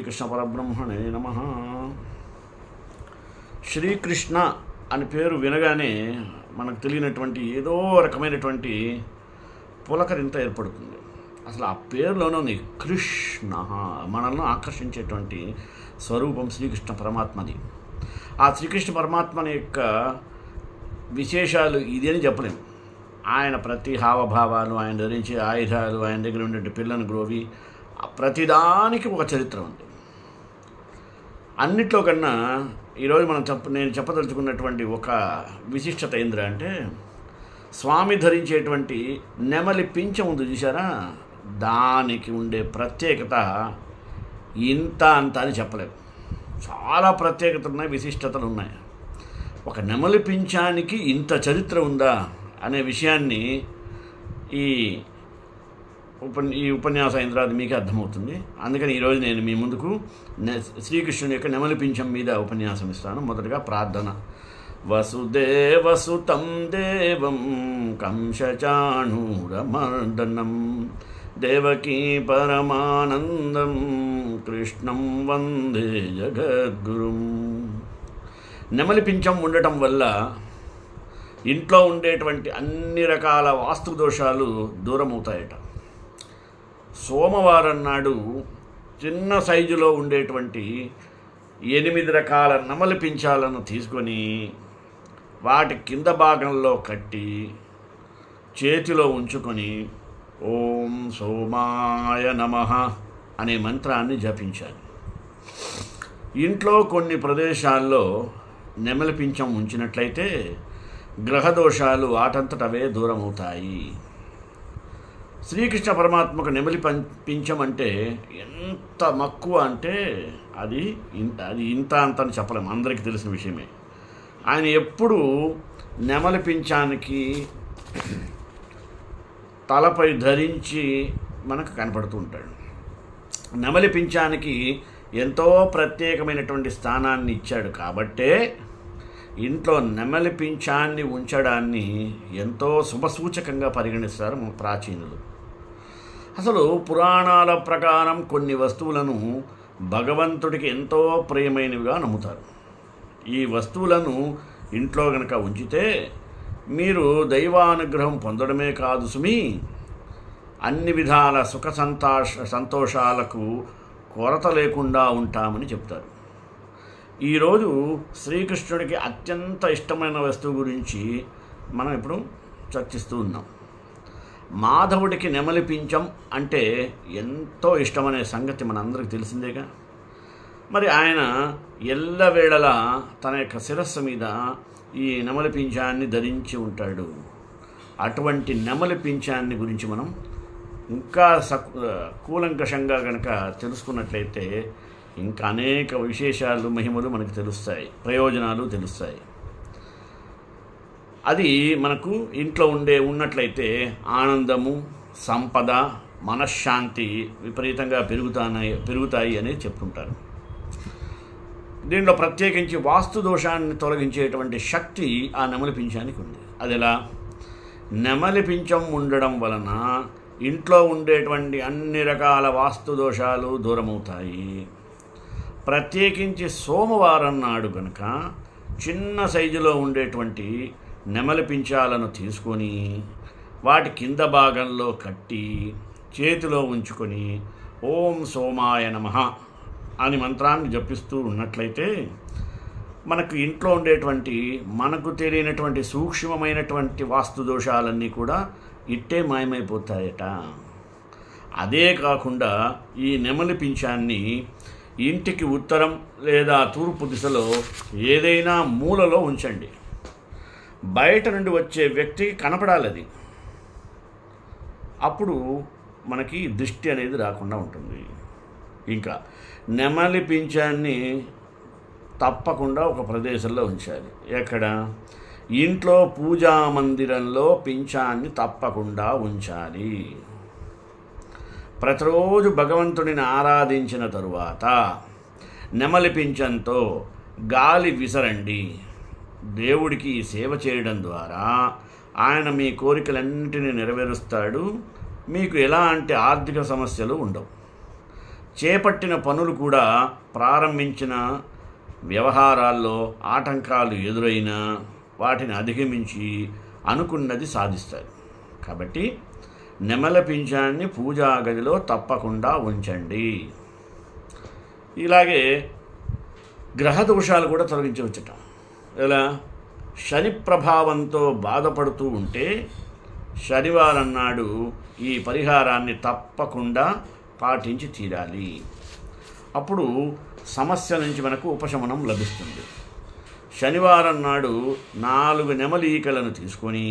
శ్రీకృష్ణ పరబ్రహ్మణే నమః. శ్రీకృష్ణ అని పేరు వినగానే మనకు తెలియనటువంటి ఏదో రకమైనటువంటి పులకరింత ఏర్పడుతుంది. అసలు ఆ పేరులోనే ఉంది కృష్ణ, మనల్ని ఆకర్షించేటువంటి స్వరూపం శ్రీకృష్ణ పరమాత్మది. ఆ శ్రీకృష్ణ పరమాత్మని యొక్క విశేషాలు ఇది అని చెప్పలేము. ఆయన ప్రతి హావభావాలు, ఆయన ధరించే ఆయుధాలు, ఆయన దగ్గర ఉండే పిల్లని గ్రోవి, ప్రతిదానికి ఒక చరిత్ర ఉంది. అన్నిట్లో కన్నా ఈరోజు నేను చెప్పదలుచుకున్నటువంటి ఒక విశిష్టత ఏంద్రా అంటే, స్వామి ధరించేటువంటి నెమలి పింఛం ఉంది చూసారా, దానికి ఉండే ప్రత్యేకత ఇంత అంత అని చెప్పలేము. చాలా ప్రత్యేకతలు ఉన్నాయి, విశిష్టతలు ఉన్నాయి. ఒక నెమలి పింఛానికి ఇంత చరిత్ర ఉందా అనే విషయాన్ని ఈ ఉపన్యాసం అయిన తర్వాత మీకే అర్థమవుతుంది. అందుకని ఈరోజు నేను మీ ముందుకు శ్రీకృష్ణుని యొక్క నెమలి పింఛం మీద ఉపన్యాసం ఇస్తాను. మొదటగా ప్రార్థన. వసుదేవసుతం దేవం కంసచాణూరమర్దనం దేవకీ పరమానందం కృష్ణం వందే జగద్గురుం. నెమలి పింఛం ఉండటం వల్ల ఇంట్లో ఉండేటువంటి అన్ని రకాల వాస్తు దోషాలు దూరం అవుతాయట. సోమవారం నాడు చిన్న సైజులో ఉండేటువంటి 8 రకాల నెమలి పింఛాలను తీసుకొని వాటి కింద భాగంలో కట్టి చేతిలో ఉంచుకొని ఓం సోమాయ నమః అనే మంత్రాన్ని జపించాలి. ఇంట్లో కొన్ని ప్రదేశాల్లో నెమలి పింఛం ఉంచినట్లయితే గ్రహదోషాలు వాటంతటవే దూరం అవుతాయి. శ్రీకృష్ణ పరమాత్మకు నెమలి పింఛం అంటే ఎంత మక్కువ అంటే అది ఇంత అంత అని చెప్పలేము, అందరికీ తెలిసిన విషయమే. ఆయన ఎప్పుడూ నెమలి పింఛానికి తలపై ధరించి మనకు కనపడుతూ ఉంటాడు. నెమలి పింఛానికి ఎంతో ప్రత్యేకమైనటువంటి స్థానాన్ని ఇచ్చాడు కాబట్టే ఇంట్లో నెమలి పింఛాన్ని ఉంచడాన్ని ఎంతో శుభసూచకంగా పరిగణిస్తారు ప్రాచీనులు. అసలు పురాణాల ప్రకారం కొన్ని వస్తువులను భగవంతుడికి ఎంతో ప్రియమైనవిగా నమ్ముతారు. ఈ వస్తువులను ఇంట్లో కనుక ఉంచితే మీరు దైవానుగ్రహం పొందడమే కాదు సుమి, అన్ని విధాల సుఖ సంతోషాలకు కొరత లేకుండా ఉంటామని చెప్తారు. ఈరోజు శ్రీకృష్ణుడికి అత్యంత ఇష్టమైన వస్తువు గురించి మనం ఇప్పుడు చర్చిస్తూ ఉన్నాం. మాధవుడికి నెమలి పింఛం అంటే ఎంతో ఇష్టమనే సంగతి మనందరికీ తెలిసిందేగా. మరి ఆయన ఎల్లవేళలా తన యొక్క శిరస్సు మీద ఈ నెమలి పింఛాన్ని ధరించి ఉంటాడు. అటువంటి నెమలి పింఛాన్ని గురించి మనం ఇంకా కూలంకషంగా కనుక తెలుసుకున్నట్లయితే ఇంకా అనేక విశేషాలు, మహిమలు మనకు తెలుస్తాయి, ప్రయోజనాలు తెలుస్తాయి. అది మనకు ఇంట్లో ఉన్నట్లయితే ఆనందము, సంపద, మనశ్శాంతి విపరీతంగా పెరుగుతాయి అనేది చెప్తుంటారు. దీంట్లో ప్రత్యేకించి వాస్తు దోషాన్ని తొలగించేటువంటి శక్తి ఆ నెమలి పింఛానికి ఉంది. అదెలా? నెమలి పింఛం ఉండడం వలన ఇంట్లో ఉండేటువంటి అన్ని రకాల వాస్తు దోషాలు దూరమవుతాయి. ప్రత్యేకించి సోమవారం నాడు కనుక చిన్న సైజులో ఉండేటువంటి నెమలి పింఛాలను తీసుకొని వాటి కింద భాగంలో కట్టి చేతిలో ఉంచుకొని ఓం సోమాయ నమః అని మంత్రాన్ని జపిస్తూ ఉన్నట్లయితే మనకు ఇంట్లో ఉండేటువంటి మనకు తెలియనటువంటి సూక్ష్మమైనటువంటి వాస్తు దోషాలన్నీ కూడా ఇట్టే మాయమైపోతాయట. అదే కాకుండా ఈ నెమలి పింఛాన్ని ఇంటికి ఉత్తరం లేదా తూర్పు దిశలో ఏదైనా మూలలో ఉంచండి. బయట నుండి వచ్చే వ్యక్తికి కనపడాలి అది. అప్పుడు మనకి దృష్టి అనేది రాకుండా ఉంటుంది. ఇంకా నెమలి పింఛాన్ని తప్పకుండా ఒక ప్రదేశంలో ఉంచాలి. ఎక్కడ? ఇంట్లో పూజా మందిరంలో పింఛాన్ని తప్పకుండా ఉంచాలి. ప్రతిరోజు భగవంతుడిని ఆరాధించిన తరువాత నెమలి పింఛంతో గాలి విసరండి. దేవుడికి సేవ చేయడం ద్వారా ఆయన మీ కోరికలన్నింటినీ నెరవేరుస్తాడు. మీకు ఎలాంటి ఆర్థిక సమస్యలు ఉండవు. చేపట్టిన పనులు కూడా ప్రారంభించిన వ్యవహారాల్లో ఆటంకాలు ఎదురైనా వాటిని అధిగమించి అనుకున్నది సాధిస్తారు. కాబట్టి నెమలి పింఛాన్ని పూజా గదిలో తప్పకుండా ఉంచండి. ఇలాగే గ్రహ దోషాలు కూడా తొలగించవచ్చుట. ఎలా? శని ప్రభావంతో బాధపడుతూ ఉంటే శనివారం నాడు ఈ పరిహారాన్ని తప్పకుండా పాటించి తీరాలి. అప్పుడు సమస్య నుంచి మనకు ఉపశమనం లభిస్తుంది. శనివారం నాడు 4 నెమలి ఈకలను తీసుకొని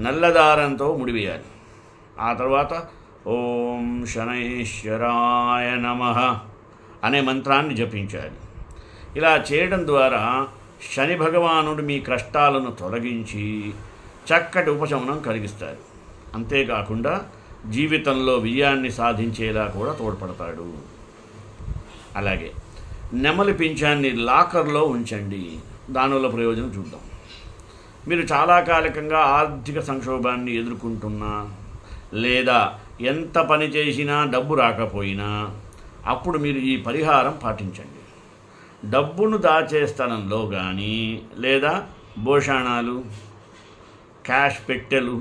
నల్లదారంతో ముడివేయాలి. ఆ తర్వాత ఓం శనైశ్వరాయ నమః అనే మంత్రాన్ని జపించాలి. ఇలా చేయడం ద్వారా శని భగవానుడు మీ కష్టాలను తొలగించి చక్కటి ఉపశమనం కలిగిస్తాడు. అంతేకాకుండా జీవితంలో విజయాన్ని సాధించేలా కూడా తోడ్పడతాడు. అలాగే నెమలి పింఛాన్ని లాకర్లో ఉంచండి. దానివల్ల ప్రయోజనం చూద్దాం. మీరు చాలా కాలికంగా ఆర్థిక సంక్షోభాన్ని ఎదుర్కొంటున్నా లేదా ఎంత పని చేసినా డబ్బు రాకపోయినా అప్పుడు మీరు ఈ పరిహారం పాటించండి. డబ్బును దాచే స్థలంలో కానీ లేదా భోషాణాలు, క్యాష్ పెట్టెలు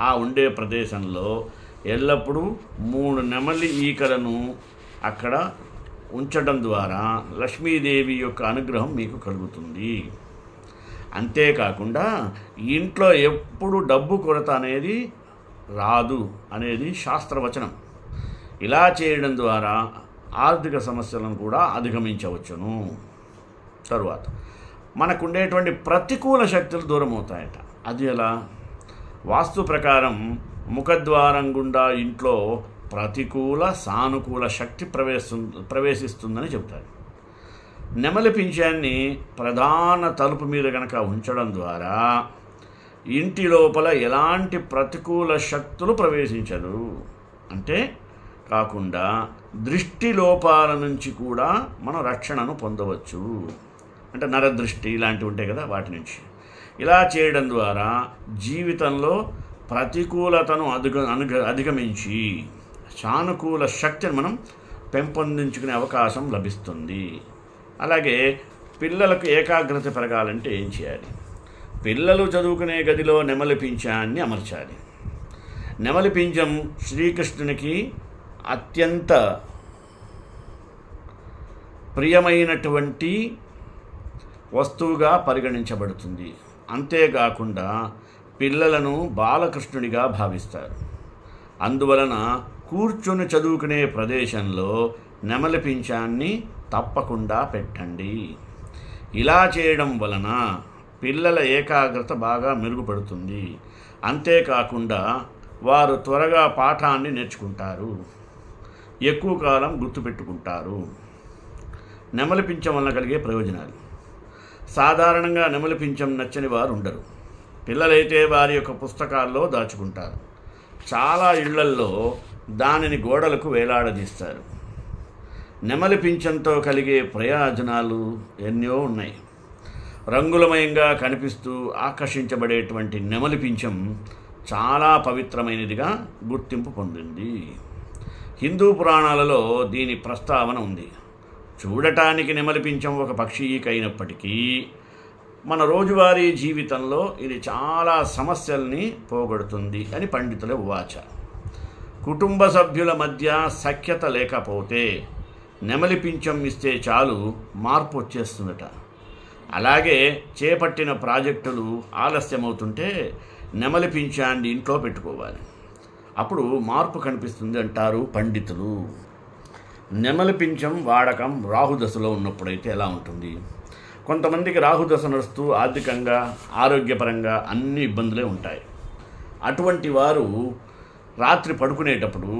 ఆ ఉండే ప్రదేశంలో ఎల్లప్పుడూ 3 నెమలి ఈకలను అక్కడ ఉంచడం ద్వారా లక్ష్మీదేవి యొక్క అనుగ్రహం మీకు కలుగుతుంది. అంతేకాకుండా ఇంట్లో ఎప్పుడు డబ్బు కొరత అనేది రాదు అనేది శాస్త్రవచనం. ఇలా చేయడం ద్వారా ఆర్థిక సమస్యలను కూడా అధిగమించవచ్చును. తరువాత మనకుండేటువంటి ప్రతికూల శక్తులు దూరం అవుతాయట. అది ఎలా? వాస్తు ప్రకారం ముఖద్వారం గుండా ఇంట్లో ప్రతికూల సానుకూల శక్తి ప్రవేశిస్తుందని చెబుతారు. నెమలి పింఛాన్ని ప్రధాన తలుపు మీద కనుక ఉంచడం ద్వారా ఇంటి లోపల ఎలాంటి ప్రతికూల శక్తులు ప్రవేశించదు. అంటే కాకుండా దృష్టి లోపాల నుంచి కూడా మనం రక్షణను పొందవచ్చు. అంటే నరదృష్టి ఇలాంటివి ఉంటాయి కదా, వాటి నుంచి. ఇలా చేయడం ద్వారా జీవితంలో ప్రతికూలతను అధిగమించి సానుకూల శక్తిని మనం పెంపొందించుకునే అవకాశం లభిస్తుంది. అలాగే పిల్లలకు ఏకాగ్రత పెరగాలంటే ఏం చేయాలి? పిల్లలు చదువుకునే గదిలో నెమలి పింఛాన్ని అమర్చాలి. నెమలి పింఛం శ్రీకృష్ణునికి అత్యంత ప్రియమైనటువంటి వస్తువుగా పరిగణించబడుతుంది. అంతేకాకుండా పిల్లలను బాలకృష్ణుడిగా భావిస్తారు. అందువలన కూర్చొని చదువుకునే ప్రదేశంలో నెమలి పింఛాన్ని తప్పకుండా పెట్టండి. ఇలా చేయడం వలన పిల్లల ఏకాగ్రత బాగా మెరుగుపడుతుంది. అంతేకాకుండా వారు త్వరగా పాఠాన్ని నేర్చుకుంటారు, ఎక్కువ కాలం గుర్తుపెట్టుకుంటారు. నెమలి పింఛం వలన కలిగే ప్రయోజనాలు. సాధారణంగా నెమలి పింఛం నచ్చని వారు ఉండరు. పిల్లలైతే వారి యొక్క పుస్తకాల్లో దాచుకుంటారు. చాలా ఇళ్లల్లో దానిని గోడలకు వేలాడదీస్తారు. నెమలి పింఛంతో కలిగే ప్రయోజనాలు ఎన్నో ఉన్నాయి. రంగులమయంగా కనిపిస్తూ ఆకర్షించబడేటువంటి నెమలి పింఛం చాలా పవిత్రమైనదిగా గుర్తింపు పొందింది. హిందూ పురాణాలలో దీని ప్రస్తావన ఉంది. చూడటానికి నెమలి పింఛం ఒక పక్షి ఈక అయినప్పటికీ మన రోజువారీ జీవితంలో ఇది చాలా సమస్యల్ని పోగొడుతుంది అని పండితుల ఉవాచ. కుటుంబ సభ్యుల మధ్య సఖ్యత లేకపోతే నెమలి పింఛం ఇస్తే చాలు మార్పు వచ్చేస్తుందట. అలాగే చేపట్టిన ప్రాజెక్టులు ఆలస్యమవుతుంటే నెమలి పింఛాన్ని ఇంట్లో పెట్టుకోవాలి. అప్పుడు మార్పు కనిపిస్తుంది అంటారు పండితులు. నెమలి పింఛం వాడకం రాహుదశలో ఉన్నప్పుడైతే ఎలా ఉంటుంది? కొంతమందికి రాహుదశ నడుస్తూ ఆర్థికంగా ఆరోగ్యపరంగా అన్ని ఇబ్బందులే ఉంటాయి. అటువంటి వారు రాత్రి పడుకునేటప్పుడు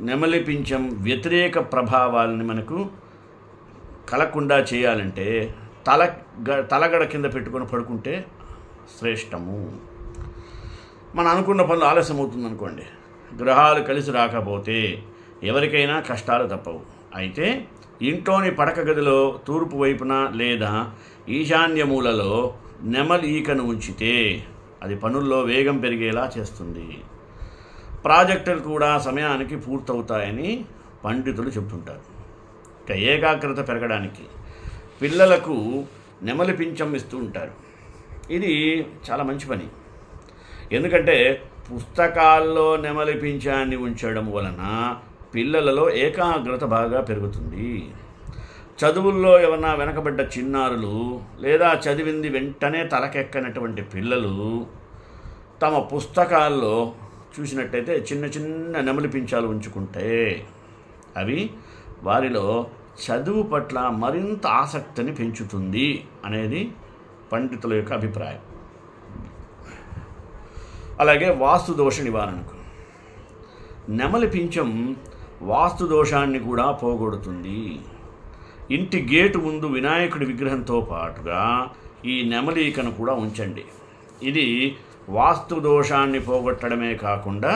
నెమలి పింఛం వ్యతిరేక ప్రభావాలని మనకు కలగకుండా చేయాలంటే తలగడ కింద పెట్టుకొని పడుకుంటే శ్రేష్టము. మనం అనుకున్న పనులు ఆలస్యం అవుతుంది అనుకోండి, గ్రహాలు కలిసి రాకపోతే ఎవరికైనా కష్టాలు తప్పవు. అయితే ఇంట్లోని పడక గదిలో తూర్పు వైపున లేదా ఈశాన్య మూలలో నెమలి ఈకను ఉంచితే అది పనుల్లో వేగం పెరిగేలా చేస్తుంది. ప్రాజెక్టులు కూడా సమయానికి పూర్తవుతాయని పండితులు చెబుతుంటారు. ఇక ఏకాగ్రత పెరగడానికి పిల్లలకు నెమలి పింఛం ఇస్తూ ఉంటారు. ఇది చాలా మంచి పని. ఎందుకంటే పుస్తకాల్లో నెమలి పింఛాన్ని ఉంచడం వలన పిల్లలలో ఏకాగ్రత బాగా పెరుగుతుంది. చదువుల్లో ఏమన్నా వెనకబడ్డ చిన్నారులు లేదా చదివింది వెంటనే తలకెక్కనటువంటి పిల్లలు తమ పుస్తకాల్లో చూసినట్టయితే చిన్న చిన్న నెమలి పింఛాలు ఉంచుకుంటే అవి వారిలో చదువు పట్ల మరింత ఆసక్తిని పెంచుతుంది అనేది పండితుల యొక్క అభిప్రాయం. అలాగే వాస్తు దోష నివారణకు నెమలి పింఛం వాస్తు దోషాన్ని కూడా పోగొడుతుంది. ఇంటి గేటు ముందు వినాయకుడి విగ్రహంతో పాటుగా ఈ నెమలికను కూడా ఉంచండి. ఇది వాస్తు దోషాన్ని పోగొట్టడమే కాకుండా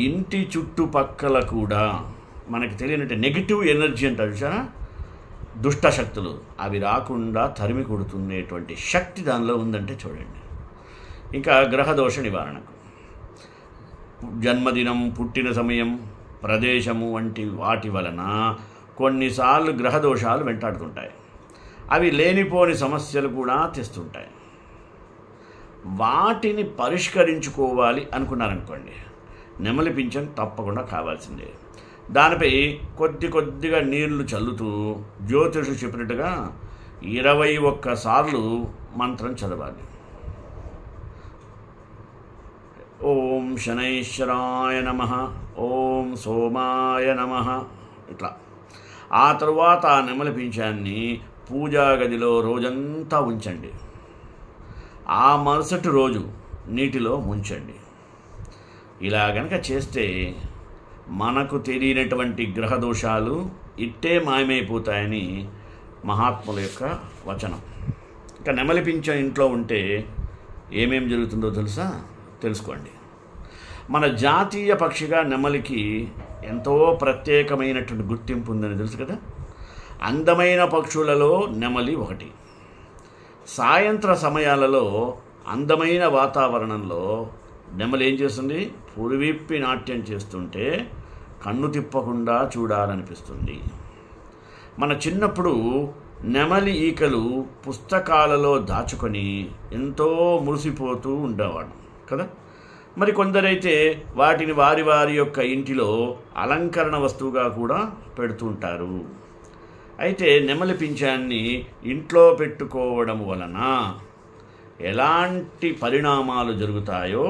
ఇంటి చుట్టుపక్కల కూడా మనకి తెలియనట్టు నెగిటివ్ ఎనర్జీ అంటారు చూసారా, దుష్ట శక్తులు, అవి రాకుండా తరిమి కొడుతున్నటువంటి శక్తి దానిలో ఉందంటే చూడండి. ఇంకా గ్రహదోష నివారణకు జన్మదినం, పుట్టిన సమయం, ప్రదేశము వంటి వాటి వలన కొన్నిసార్లు గ్రహదోషాలు వెంటాడుతుంటాయి. అవి లేనిపోని సమస్యలు కూడా తెస్తుంటాయి. వాటిని పరిష్కరించుకోవాలి అనుకున్నారనుకోండి, నెమలి పింఛం తప్పకుండా కావాల్సిందే. దానిపై కొద్దిగా నీళ్లు చల్లుతూ జ్యోతిషుడు చెప్పినట్టుగా 21 సార్లు మంత్రం చదవాలి. ఓం శనైశ్వరాయ నమః, ఓం సోమాయ నమః, ఇట్లా. ఆ తరువాత ఆ నెమలి పింఛాన్ని పూజా గదిలో రోజంతా ఉంచండి. ఆ మరుసటి రోజు నీటిలో ముంచండి. ఇలా గనక చేస్తే మనకు తెలియనటువంటి గ్రహదోషాలు ఇట్టే మాయమైపోతాయని మహాత్ముల యొక్క వచనం. ఇంకా నెమలి పింఛం ఇంట్లో ఉంటే ఏమేం జరుగుతుందో తెలుసుకోండి. మన జాతీయ పక్షిగా నెమలికి ఎంతో ప్రత్యేకమైనటువంటి గుర్తింపు ఉందని తెలుసు కదా. అందమైన పక్షులలో నెమలి ఒకటి. సాయంత్ర సమయాలలో అందమైన వాతావరణంలో నెమలి ఏం చేస్తుంది? పురివిప్పి నాట్యం చేస్తుంటే కన్ను తిప్పకుండా చూడాలనిపిస్తుంది. మన చిన్నప్పుడు నెమలి ఈకలు పుస్తకాలలో దాచుకొని ఎంతో మురిసిపోతూ ఉండేవాడు కదా. మరి కొందరైతే వాటిని వారి యొక్క ఇంటిలో అలంకరణ వస్తువుగా కూడా పెడుతుంటారు. అయితే నెమలి పింఛాన్ని ఇంట్లో పెట్టుకోవడం వలన ఎలాంటి పరిణామాలు జరుగుతాయో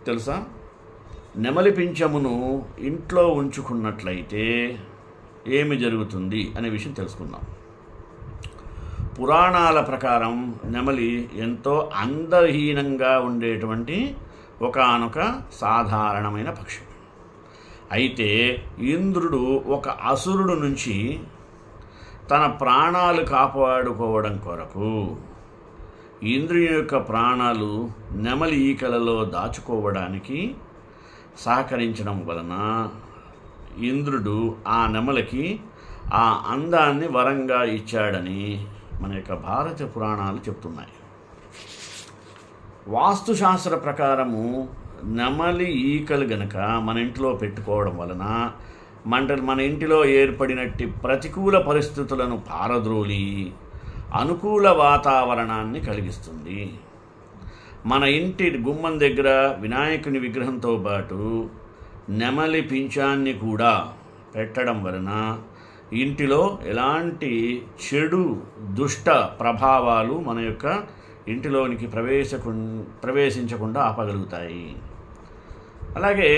తెలుసా? నెమలి పింఛమును ఇంట్లో ఉంచుకున్నట్లయితే ఏమి జరుగుతుంది అనే విషయం తెలుసుకుందాం. పురాణాల ప్రకారం నెమలి ఎంతో అందహీనంగా ఉండేటువంటి ఒకానొక సాధారణమైన పక్షి. అయితే ఇంద్రుడు ఒక అసురుడు నుంచి తన ప్రాణాలు కాపాడుకోవడం కొరకు ఇంద్రుని యొక్క ప్రాణాలు నెమలి ఈకలలో దాచుకోవడానికి సహకరించడం వలన ఇంద్రుడు ఆ నెమలికి ఆ అందాన్ని వరంగా ఇచ్చాడని మన యొక్క భారత పురాణాలు చెప్తున్నాయి. వాస్తుశాస్త్ర ప్రకారము నెమలి ఈకలు గనక మన ఇంట్లో పెట్టుకోవడం వలన మన ఇంటిలో ఏర్పడినట్టి ప్రతికూల పరిస్థితులను పారద్రోలి అనుకూల వాతావరణాన్ని కలిగిస్తుంది. మన ఇంటి గుమ్మం దగ్గర వినాయకుని విగ్రహంతో పాటు నెమలి పింఛాన్ని కూడా పెట్టడం వలన ఇంటిలో ఎలాంటి చెడు దుష్ట ప్రభావాలు మన యొక్క ఇంటిలోనికి ప్రవేశించకుండా ఆపగలుగుతాయి. అలాగే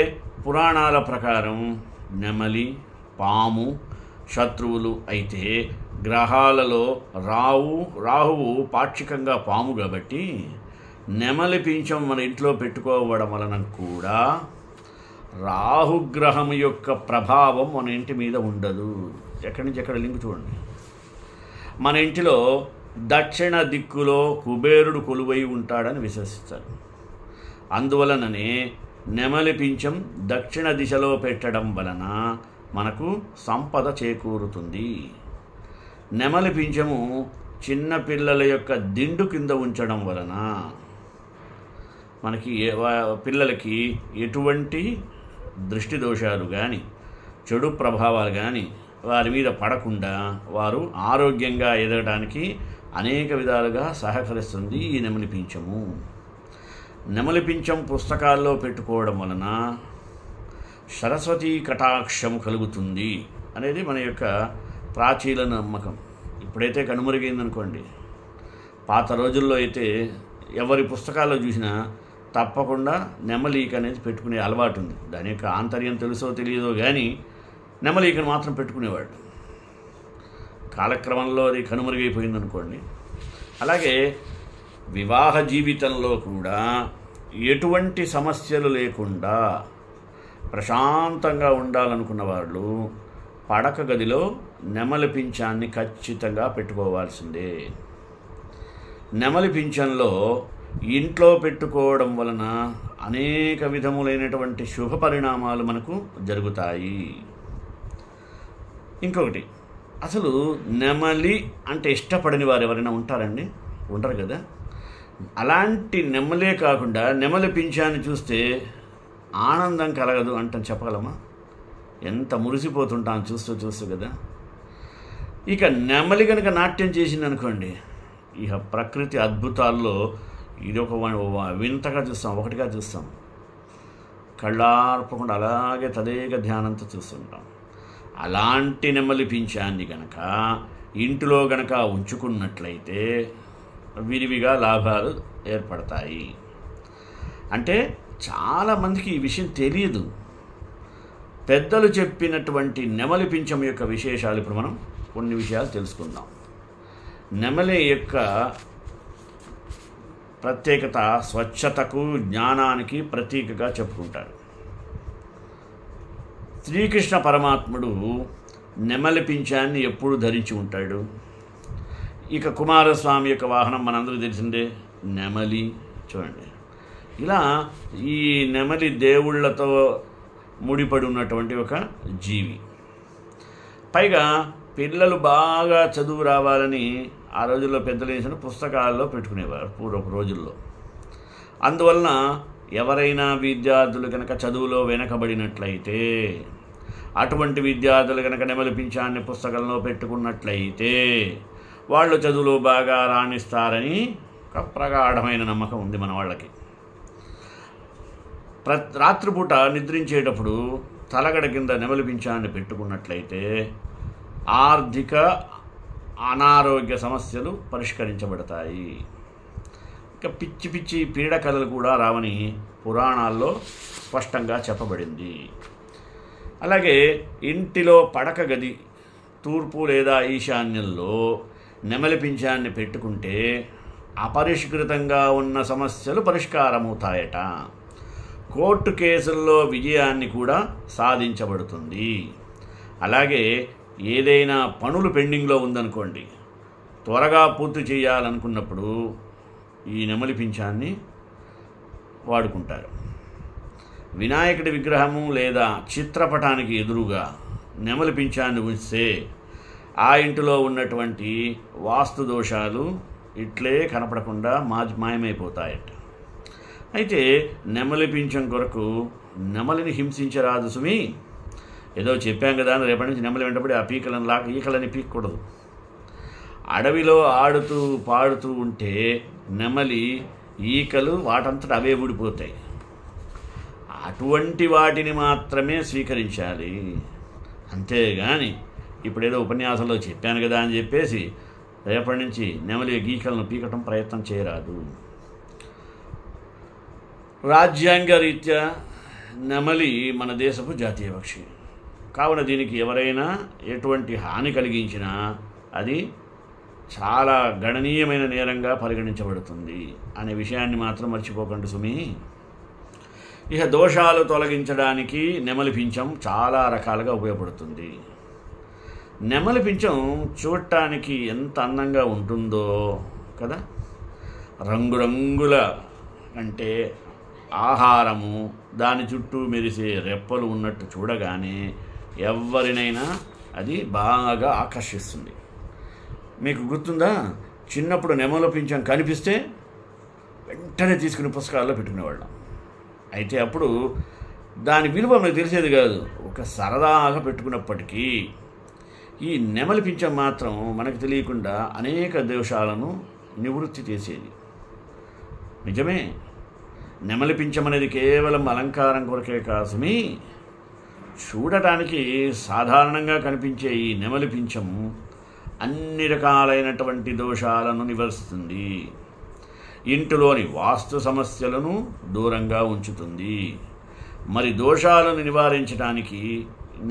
పురాణాల ప్రకారం నెమలి, పాము శత్రువులు అయితే గ్రహాలలో రాహువు పాక్షికంగా పాము కాబట్టి నెమలి పింఛం మన ఇంట్లో పెట్టుకోవడం వలన కూడా రాహుగ్రహం యొక్క ప్రభావం మన ఇంటి మీద ఉండదు. ఎక్కడి నుంచి ఎక్కడ లింక్ చూడండి. మన ఇంటిలో దక్షిణ దిక్కులో కుబేరుడు కొలువై ఉంటాడని విశ్వసిస్తారు. అందువలననే నెమలి పింఛం దక్షిణ దిశలో పెట్టడం వలన మనకు సంపద చేకూరుతుంది. నెమలి పింఛము చిన్న పిల్లల యొక్క దిండు కింద ఉంచడం వలన మనకి పిల్లలకి ఎటువంటి దృష్టి దోషాలు కానీ చెడు ప్రభావాలు కానీ వారి మీద పడకుండా వారు ఆరోగ్యంగా ఎదగడానికి అనేక విధాలుగా సహకరిస్తుంది ఈ నెమలి పింఛము. నెమలి పింఛం పుస్తకాల్లో పెట్టుకోవడం వలన సరస్వతీ కటాక్షం కలుగుతుంది అనేది మన యొక్క ప్రాచీన నమ్మకం. ఇప్పుడైతే కనుమరుగైందనుకోండి. పాత రోజుల్లో అయితే ఎవరి పుస్తకాల్లో చూసినా తప్పకుండా నెమలీక అనేది పెట్టుకునే అలవాటు ఉంది. దాని యొక్క ఆంతర్యం తెలుసో తెలియదో కానీ నెమలీకను మాత్రం పెట్టుకునేవాడు. కాలక్రమంలో అది కనుమరుగైపోయిందనుకోండి. అలాగే వివాహ జీవితంలో కూడా ఎటువంటి సమస్యలు లేకుండా ప్రశాంతంగా ఉండాలనుకున్న వాళ్ళు పడక గదిలో నెమలి పింఛాన్ని ఖచ్చితంగా పెట్టుకోవాల్సిందే. నెమలి పింఛంలో ఇంట్లో పెట్టుకోవడం వలన అనేక విధములైనటువంటి శుభ పరిణామాలు మనకు జరుగుతాయి. ఇంకొకటి, అసలు నెమలి అంటే ఇష్టపడని వారు ఎవరైనా ఉంటారండి? ఉండరు కదా. అలాంటి నెమలే కాకుండా నెమలి పింఛాన్ని చూస్తే ఆనందం కలగదు అంటే చెప్పగలమా? ఎంత మురిసిపోతుంటాం చూస్తూ కదా. ఇక నెమలి కనుక నాట్యం చేసింది అనుకోండి, ఇక ప్రకృతి అద్భుతాల్లో ఇది ఒక వింతగా చూస్తాం, ఒకటిగా చూస్తాం. కళ్ళార్పకుండా అలాగే తదేక ధ్యానంతో చూస్తుంటాం. అలాంటి నెమలి పింఛాన్ని కనుక ఇంటిలో కనుక ఉంచుకున్నట్లయితే విరివిగా లాభాలు ఏర్పడతాయి. అంటే చాలామందికి ఈ విషయం తెలియదు. పెద్దలు చెప్పినటువంటి నెమలి పింఛం యొక్క విశేషాలు ఇప్పుడు మనం కొన్ని విషయాలు తెలుసుకుందాం. నెమలి యొక్క ప్రత్యేకత స్వచ్ఛతకు, జ్ఞానానికి ప్రతీకగా చెప్పుకుంటారు. శ్రీకృష్ణ పరమాత్ముడు నెమలి పింఛాన్ని ఎప్పుడు ధరించి ఉంటాడు. ఇక కుమారస్వామి యొక్క వాహనం మనందరూ తెలిసిందే నెమలి. చూడండి, ఇలా ఈ నెమలి దేవుళ్లతో ముడిపడి ఉన్నటువంటి ఒక జీవి. పైగా పిల్లలు బాగా చదువు రావాలని ఆ రోజుల్లో పెద్దలు వేసిన పుస్తకాల్లో పెట్టుకునేవారు పూర్వపు రోజుల్లో. అందువలన ఎవరైనా విద్యార్థులు కనుక చదువులో వెనకబడినట్లయితే, అటువంటి విద్యార్థులు కనుక నెమలి పింఛాన్ని పుస్తకంలో పెట్టుకున్నట్లయితే వాళ్ళు చదువులో బాగా రాణిస్తారని ఒక ప్రగాఢమైన నమ్మకం ఉంది మన వాళ్ళకి. రాత్రిపూట నిద్రించేటప్పుడు తలగడ కింద నెమలి పింఛాన్ని పెట్టుకున్నట్లయితే ఆర్థిక అనారోగ్య సమస్యలు పరిష్కరించబడతాయి. ఇక పిచ్చి పిచ్చి పీడకలలు కూడా రావని పురాణాల్లో స్పష్టంగా చెప్పబడింది. అలాగే ఇంటిలో పడక గది తూర్పు లేదా ఈశాన్యంలో నెమలి పింఛాన్ని పెట్టుకుంటే అపరిష్కృతంగా ఉన్న సమస్యలు పరిష్కారమవుతాయట. కోర్టు కేసుల్లో విజయాన్ని కూడా సాధించబడుతుంది. అలాగే ఏదైనా పనులు పెండింగ్లో ఉందనుకోండి, త్వరగా పూర్తి చేయాలనుకున్నప్పుడు ఈ నెమలి పింఛాన్ని వాడుకుంటారు. వినాయకుడి విగ్రహము లేదా చిత్రపటానికి ఎదురుగా నెమలి పింఛాన్ని ఉంచితే ఆ ఇంటిలో ఉన్నటువంటి వాస్తు దోషాలు ఇట్లే కనపడకుండా మాయమైపోతాయట. అయితే నెమలి పింఛం కొరకు నెమలిని హింసించరాదు సుమి. ఏదో చెప్పాం కదా అని రేపటి నుంచి నెమలి వెంటబడి ఆ పీకలను ఈకలని పీకకూడదు. అడవిలో ఆడుతూ పాడుతూ ఉంటే నెమలి ఈకలు వాటంతట అవే ఊడిపోతాయి. అటువంటి వాటిని మాత్రమే స్వీకరించాలి. అంతేగాని ఇప్పుడేదో ఉపన్యాసంలో చెప్పాను కదా అని చెప్పేసి రేపటి నుంచి నెమలి ఈకలను పీకటం ప్రయత్నం చేయరాదు. రాజ్యాంగ రీత్యా నెమలి మన దేశపు జాతీయ పక్షి కావున దీనికి ఎవరైనా ఎటువంటి హాని కలిగించినా అది చాలా గణనీయమైన నేరంగా పరిగణించబడుతుంది అనే విషయాన్ని మాత్రం మర్చిపోకండి సుమి. ఇక దోషాలు తొలగించడానికి నెమలి పింఛం చాలా రకాలుగా ఉపయోగపడుతుంది. నెమలి పింఛం చూడటానికి ఎంత అందంగా ఉంటుందో కదా. రంగురంగుల అంటే ఆహారము, దాని చుట్టూ మెరిసే రెప్పలు ఉన్నట్టు చూడగానే ఎవరినైనా అది బాగా ఆకర్షిస్తుంది. మీకు గుర్తుందా, చిన్నప్పుడు నెమలి పింఛం కనిపిస్తే వెంటనే తీసుకుని పుస్తకాల్లో పెట్టుకునేవాళ్ళం. అయితే అప్పుడు దాని విలువ మనకు తెలిసేది కాదు. ఒక సరదాగా పెట్టుకున్నప్పటికీ ఈ నెమలి పింఛం మాత్రం మనకు తెలియకుండా అనేక దోషాలను నివృత్తి చేసేది. నిజమే, నెమలి పింఛం అనేది కేవలం అలంకారం కొరకే కాసుమి. చూడటానికి సాధారణంగా కనిపించే ఈ నెమలి పింఛం అన్ని రకాలైనటువంటి దోషాలను నివారిస్తుంది. ఇంటిలోని వాస్తు సమస్యలను దూరంగా ఉంచుతుంది. మరి దోషాలను నివారించడానికి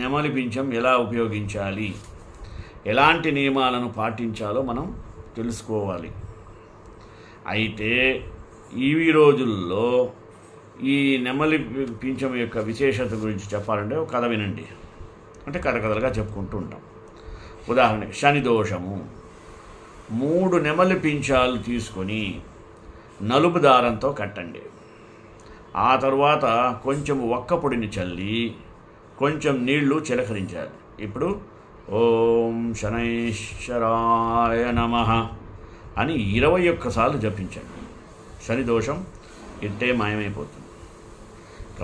నెమలి పింఛం ఎలా ఉపయోగించాలి, ఎలాంటి నియమాలను పాటించాలో మనం తెలుసుకోవాలి. అయితే ఈ రోజుల్లో ఈ నెమలి పింఛం యొక్క విశేషత గురించి చెప్పాలంటే ఒక కథ వినండి. అంటే కథలుగా చెప్పుకుంటూ ఉంటాం. ఉదాహరణకి శని దోషము. 3 నెమలి పింఛాలు తీసుకొని నలుపు దారంతో కట్టండి. ఆ తర్వాత కొంచెం ఒక్క పొడిని చల్లి కొంచెం నీళ్లు చిలకరించాలి. ఇప్పుడు ఓం శనైశ్వరాయ నమః అని 21 సార్లు జపించండి. శని దోషం ఇట్టే మాయమైపోతుంది. ఇక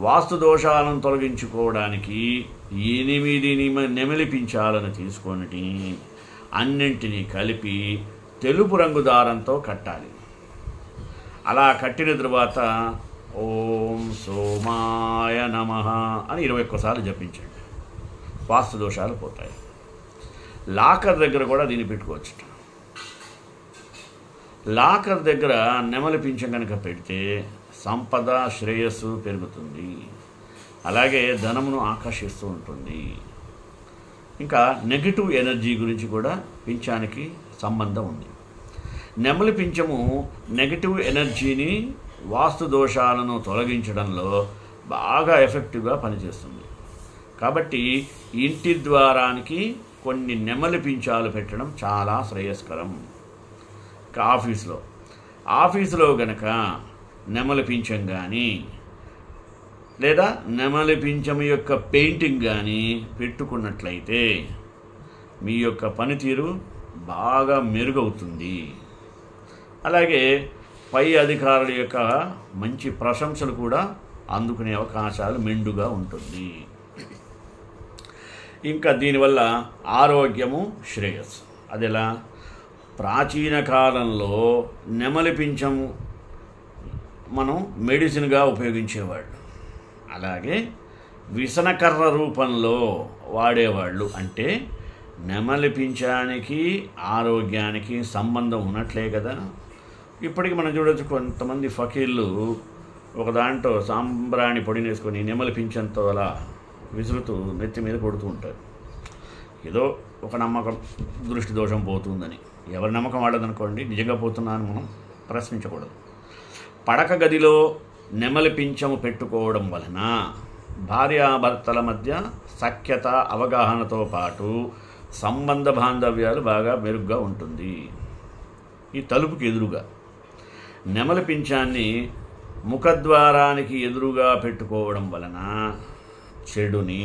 వాస్తు దోషాలను తొలగించుకోవడానికి 8 నెమలి పింఛాలను తీసుకొని అన్నింటినీ కలిపి తెలుపు రంగు దారంతో కట్టాలి. అలా కట్టిన తరువాత ఓం సోమాయ నమః అని 21 సార్లు జపించండి. వాస్తు దోషాలు పోతాయి. లాకర్ దగ్గర కూడా దీన్ని పెట్టుకోవచ్చు. లాకర్ దగ్గర నెమలి పింఛం కనుక పెడితే సంపద శ్రేయస్సు పెరుగుతుంది. అలాగే ధనమును ఆకర్షిస్తూ ఉంటుంది. ఇంకా నెగిటివ్ ఎనర్జీ గురించి కూడా పింఛానికి సంబంధం ఉంది. నెమలి పింఛము నెగిటివ్ ఎనర్జీని, వాస్తు దోషాలను తొలగించడంలో బాగా ఎఫెక్టివ్గా పనిచేస్తుంది. కాబట్టి ఇంటి ద్వారానికి కొన్ని నెమలి పింఛాలు పెట్టడం చాలా శ్రేయస్కరం. ఆఫీసులో గనక నెమలి పింఛం కానీ లేదా నెమలి పింఛం యొక్క పెయింటింగ్ కానీ పెట్టుకున్నట్లయితే మీ యొక్క పనితీరు బాగా మెరుగవుతుంది. అలాగే పై అధికారుల యొక్క మంచి ప్రశంసలు కూడా అందుకునే అవకాశాలు మెండుగా ఉంటుంది. ఇంకా దీనివల్ల ఆరోగ్యము, శ్రేయస్సు. అదెలా? ప్రాచీన కాలంలో నెమలి పింఛం మనం మెడిసిన్గా ఉపయోగించేవాళ్ళు. అలాగే విసనకర్ర రూపంలో వాడేవాళ్ళు. అంటే నెమలి పింఛానికి ఆరోగ్యానికి సంబంధం ఉన్నట్లే కదా. ఇప్పటికి మనం చూడవచ్చు, కొంతమంది ఫకీర్లు ఒక దాంట్లో సాంబ్రాణి పొడిని వేసుకొని నెమలి పింఛంతో అలా విసురుతూ నెత్తి మీద కొడుతూ ఉంటారు. ఏదో ఒక నమ్మకం, దృష్టి దోషం పోతుందని. ఎవరి నమ్మకం వాడదనుకోండి, నిజంగా పోతున్నాను మనం ప్రశ్నించకూడదు. పడక గదిలో నెమలి పింఛము పెట్టుకోవడం వలన భార్యాభర్తల మధ్య సఖ్యత, అవగాహనతో పాటు సంబంధ బాంధవ్యాలు బాగా మెరుగ్గా ఉంటుంది. ఈ తలుపుకి ఎదురుగా నెమలి పింఛాన్ని ముఖద్వారానికి ఎదురుగా పెట్టుకోవడం వలన చెడుని,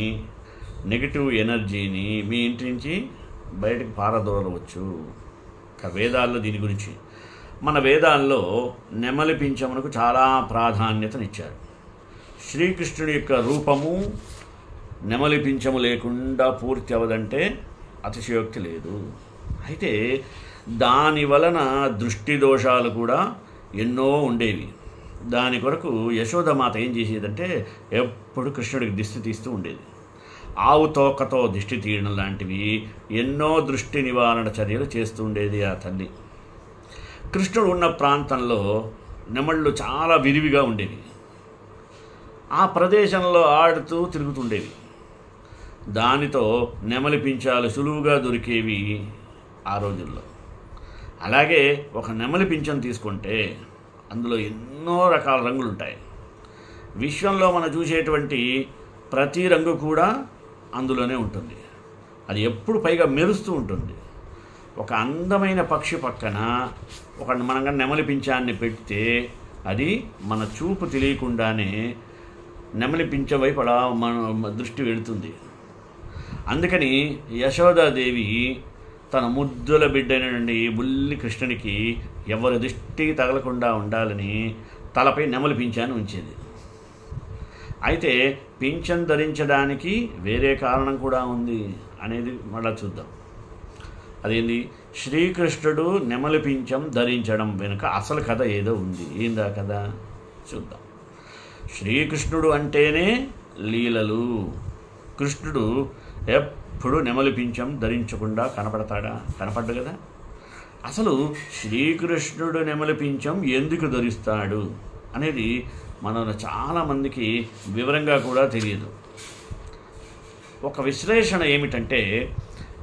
నెగిటివ్ ఎనర్జీని మీ ఇంటి నుంచి బయటకు పారదోలవచ్చు. వేదాల్లో దీని గురించి, మన వేదాల్లో నెమలి పింఛమునకు చాలా ప్రాధాన్యతనిచ్చారు. శ్రీకృష్ణుడి యొక్క రూపము నెమలి పింఛము లేకుండా పూర్తి అవదంటే అతిశయోక్తి లేదు. అయితే దాని వలన దృష్టి దోషాలు కూడా ఎన్నో ఉండేవి. దాని కొరకు యశోదమాత ఏం చేసేదంటే ఎప్పుడు కృష్ణుడికి దిష్టి తీస్తూ ఉండేది. ఆవు తోకతో దిష్టి తీయడం లాంటివి ఎన్నో దృష్టి నివారణ చర్యలు చేస్తూ ఉండేది ఆ తల్లి. కృష్ణుడు ఉన్న ప్రాంతంలో నెమళ్ళు చాలా విరివిగా ఉండేవి. ఆ ప్రదేశంలో ఆడుతూ తిరుగుతుండేవి. దానితో నెమలి పింఛాలు సులువుగా దొరికేవి ఆ రోజుల్లో. అలాగే ఒక నెమలి పింఛం తీసుకుంటే అందులో ఎన్నో రకాల రంగులు ఉంటాయి. విశ్వంలో మనం చూసేటువంటి ప్రతి రంగు కూడా అందులోనే ఉంటుంది. అది ఎప్పుడు పైగా మెరుస్తూ ఉంటుంది. ఒక అందమైన పక్షి పక్కన మనం నెమలి పింఛాన్ని పెడితే అది మన చూపు తెలియకుండానే నెమలి పింఛం వైపు అలా మన దృష్టి వెళుతుంది. అందుకని యశోదాదేవి తన ముద్దుల బిడ్డైనటువంటి బుల్లి కృష్ణునికి ఎవరి దృష్టికి తగలకుండా ఉండాలని తలపై నెమలి పింఛాన్ని ఉంచేది. అయితే పింఛం ధరించడానికి వేరే కారణం కూడా ఉంది అనేది మళ్ళీ చూద్దాం. అదేంది? శ్రీకృష్ణుడు నెమలి పింఛం ధరించడం వెనుక అసలు కథ ఏదో ఉంది. ఏందా కథ చూద్దాం. శ్రీకృష్ణుడు అంటేనే లీలలు. కృష్ణుడు ఎప్పుడు నెమలి పింఛం ధరించకుండా కనపడతాడా? కనపడ్డు కదా. అసలు శ్రీకృష్ణుడు నెమలి పింఛం ఎందుకు ధరిస్తాడు అనేది మనలో చాలామందికి వివరంగా కూడా తెలియదు. ఒక విశ్లేషణ ఏమిటంటే,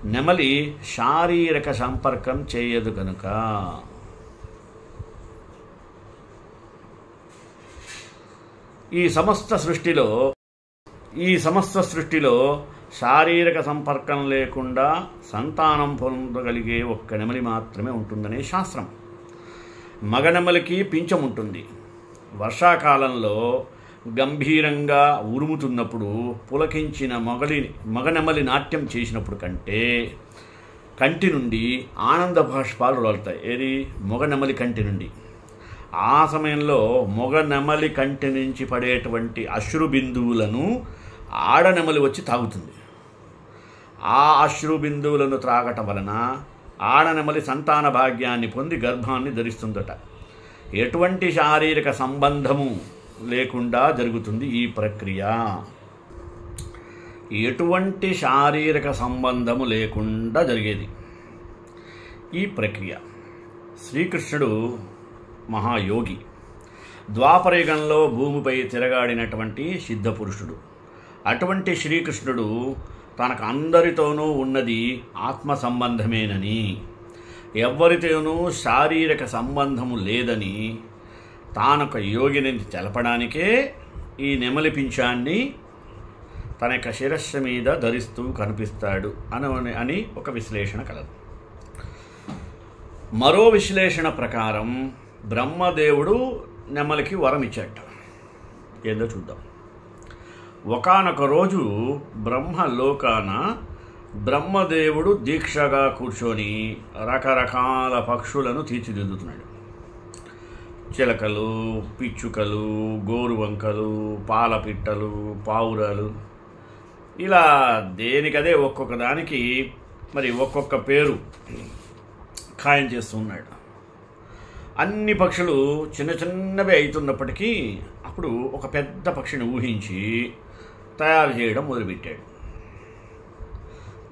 నెమలి శారీరక సంపర్కం చేయదు కనుక. ఈ సమస్త సృష్టిలో శారీరక సంపర్కం లేకుండా సంతానం పొందగలిగే ఒక్క నెమలి మాత్రమే ఉంటుందనే శాస్త్రం. మగ నెమలికి పింఛం ఉంటుంది. వర్షాకాలంలో గంభీరంగా ఉరుముతున్నప్పుడు పులకించిన మగ నెమలి నాట్యం చేసినప్పుడు కంటి నుండి ఆనంద బాష్పాలు రాలుతాయి. ఏది? మగ నెమలి కంటి నుండి. ఆ సమయంలో మగ నెమలి కంటి నుంచి పడేటువంటి అశ్రు బిందువులను ఆడనెమలి వచ్చి తాగుతుంది. ఆ అశ్రు బిందువులను త్రాగటం వలన ఆడనెమలి సంతాన భాగ్యాన్ని పొంది గర్భాన్ని ధరిస్తుందట. ఎటువంటి శారీరక సంబంధము లేకుండా జరుగుతుంది ఈ ప్రక్రియ. ఎటువంటి శారీరక సంబంధము లేకుండా జరిగేది ఈ ప్రక్రియ. శ్రీకృష్ణుడు మహాయోగి. ద్వాపరయుగంలో భూమిపై తిరగాడినటువంటి సిద్ధపురుషుడు. అటువంటి శ్రీకృష్ణుడు తనకు అందరితోనూ ఉన్నది ఆత్మ సంబంధమేనని, ఎవ్వరితోనూ శారీరక సంబంధము లేదని తానొక యోగిని తెలపడానికే ఈ నెమలి పింఛాన్ని తన యొక్క శిరస్సు మీద ధరిస్తూ కనిపిస్తాడు అని ఒక విశ్లేషణ కలదు. మరో విశ్లేషణ ప్రకారం బ్రహ్మదేవుడు నెమలికి వరం ఇచ్చాట. ఏందో చూద్దాం. ఒకానొక రోజు బ్రహ్మలోకాన బ్రహ్మదేవుడు దీక్షగా కూర్చొని రకరకాల పక్షులను తీర్చిదిద్దుతున్నాడు. చిలకలు, పిచ్చుకలు, గోరువంకలు, పాలపిట్టలు, పావురాలు, ఇలా దేనికదే ఒక్కొక్క దానికి మరి ఒక్కొక్క పేరు ఖాయం చేస్తున్నాడు. అన్ని పక్షులు చిన్న చిన్నవి అవుతున్నప్పటికీ అప్పుడు ఒక పెద్ద పక్షిని ఊహించి తయారు చేయడం మొదలుపెట్టాడు.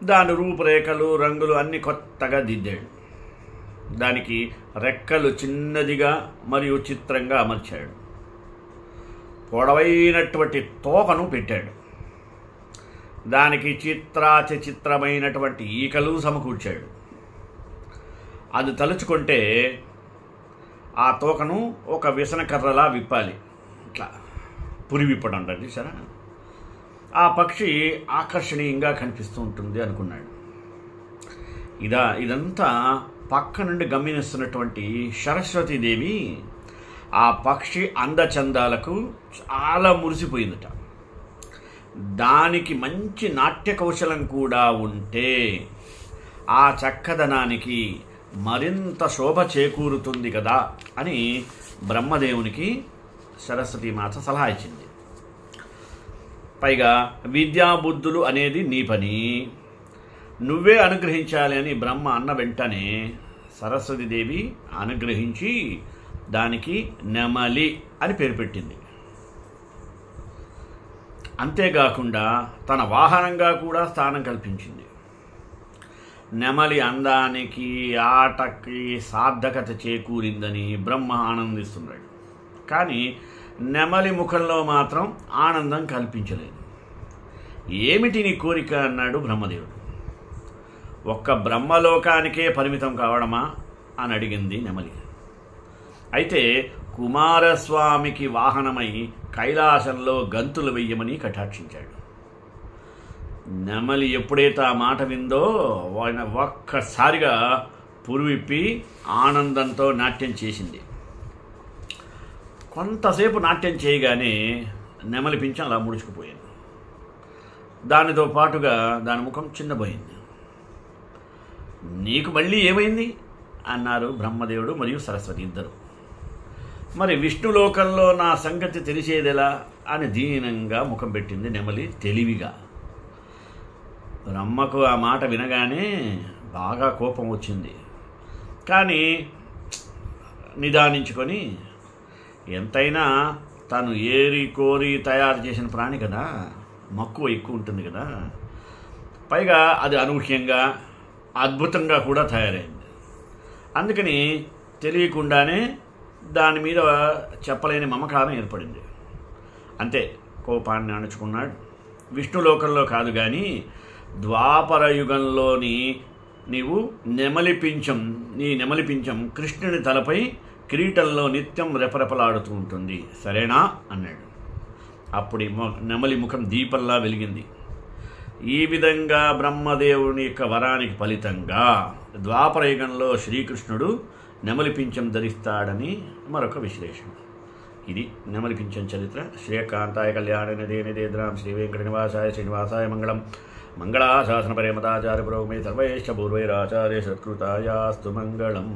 దాని రూపురేఖలు, రంగులు అన్నీ కొత్తగా దిద్దాడు. దానికి రెక్కలు చిన్నదిగా మరియు చిత్రంగా అమర్చాడు. పొడవైనటువంటి తోకను పెట్టాడు. దానికి చిత్రమైనటువంటి ఈకలు సమకూర్చాడు. అది తలుచుకుంటే ఆ తోకను ఒక విసనకర్రలా విప్పాలి. ఇట్లా పురి విప్పడం అంటారు సరే. ఆ పక్షి ఆకర్షణీయంగా కనిపిస్తూ ఉంటుంది అనుకున్నాడు. ఇదంతా పక్క నుండి గమనిస్తున్నటువంటి సరస్వతీదేవి ఆ పక్షి అందచందాలకు చాలా మురిసిపోయిందట. దానికి మంచి నాట్య కౌశలం కూడా ఉంటే ఆ చక్కదనానికి మరింత శోభ చేకూరుతుంది కదా అని బ్రహ్మదేవునికి సరస్వతీమాత సలహా ఇచ్చింది. పైగా విద్యాబుద్ధులు అనేది నీ పని, నువ్వే అనుగ్రహించాలి అని బ్రహ్మ అన్న వెంటనే సరస్వతీదేవి అనుగ్రహించి దానికి నెమలి అని పేరు పెట్టింది. అంతేకాకుండా తన వాహనంగా కూడా స్థానం కల్పించింది. నెమలి అందానికి, ఆటకి సార్థకత చేకూరిందని బ్రహ్మ ఆనందిస్తున్నాడు. కానీ నెమలి ముఖంలో మాత్రం ఆనందం కల్పించలేదు. ఏమిటి నీ కోరిక అన్నాడు బ్రహ్మదేవుడు. ఒక్క బ్రహ్మలోకానికే పరిమితం కావడమా అని అడిగింది నెమలి. అయితే కుమారస్వామికి వాహనమై కైలాసంలో గంతులు వెయ్యమని కటాక్షించాడు. నెమలి ఎప్పుడైతే ఆ మాట విందో ఒక్కసారిగా పురువిప్పి ఆనందంతో నాట్యం చేసింది. కొంతసేపు నాట్యం చేయగానే నెమలి పింఛం అలా ముడుచుకుపోయింది. దానితో పాటుగా దాని ముఖం చిన్నపోయింది. నీకు మళ్ళీ ఏమైంది అన్నారు బ్రహ్మదేవుడు మరియు సరస్వతి ఇద్దరు. మరి విష్ణులోకంలో నా సంగతి తెలిసేదెలా అని దీనంగా ముఖం పెట్టింది నెమలి తెలివిగా. బ్రహ్మకు ఆ మాట వినగానే బాగా కోపం వచ్చింది. కానీ నిదానించుకొని, ఎంతైనా తను ఏరి కోరి తయారు చేసిన ప్రాణి కదా, మక్కువ ఎక్కువ ఉంటుంది కదా, పైగా అది అనూహ్యంగా అద్భుతంగా కూడా తయారైంది. అందుకని తెలియకుండానే దాని మీద చెప్పలేని మమకారం ఏర్పడింది. అంతే, కోపాన్ని అణుచుకున్నాడు. విష్ణులోకంలో కాదు కానీ ద్వాపర యుగంలోని నీవు నీ నెమలిపించం కృష్ణుని తలపై కిరీటంలో నిత్యం రెపరెపలాడుతూ ఉంటుంది, సరేనా అన్నాడు. అప్పుడు నెమలి ముఖం దీపంలా వెలిగింది. ఈ విధంగా బ్రహ్మదేవుని యొక్క వరానికి ఫలితంగా ద్వాపరయుగంలో శ్రీకృష్ణుడు నెమలిపించం ధరిస్తాడని మరొక విశ్లేషణ. ఇది నెమలిపించం చరిత్ర. శ్రీకాంతాయ కళ్యాణనిధేనిధేద్రాం శ్రీ వెంకట శ్రీనివాసాయ మంగళం. మంగళాశాసన పరేమతాచార్య పురోగమే సర్వైశ్చ పూర్వైరాచార్య సత్కృతాయాస్తు మంగళం.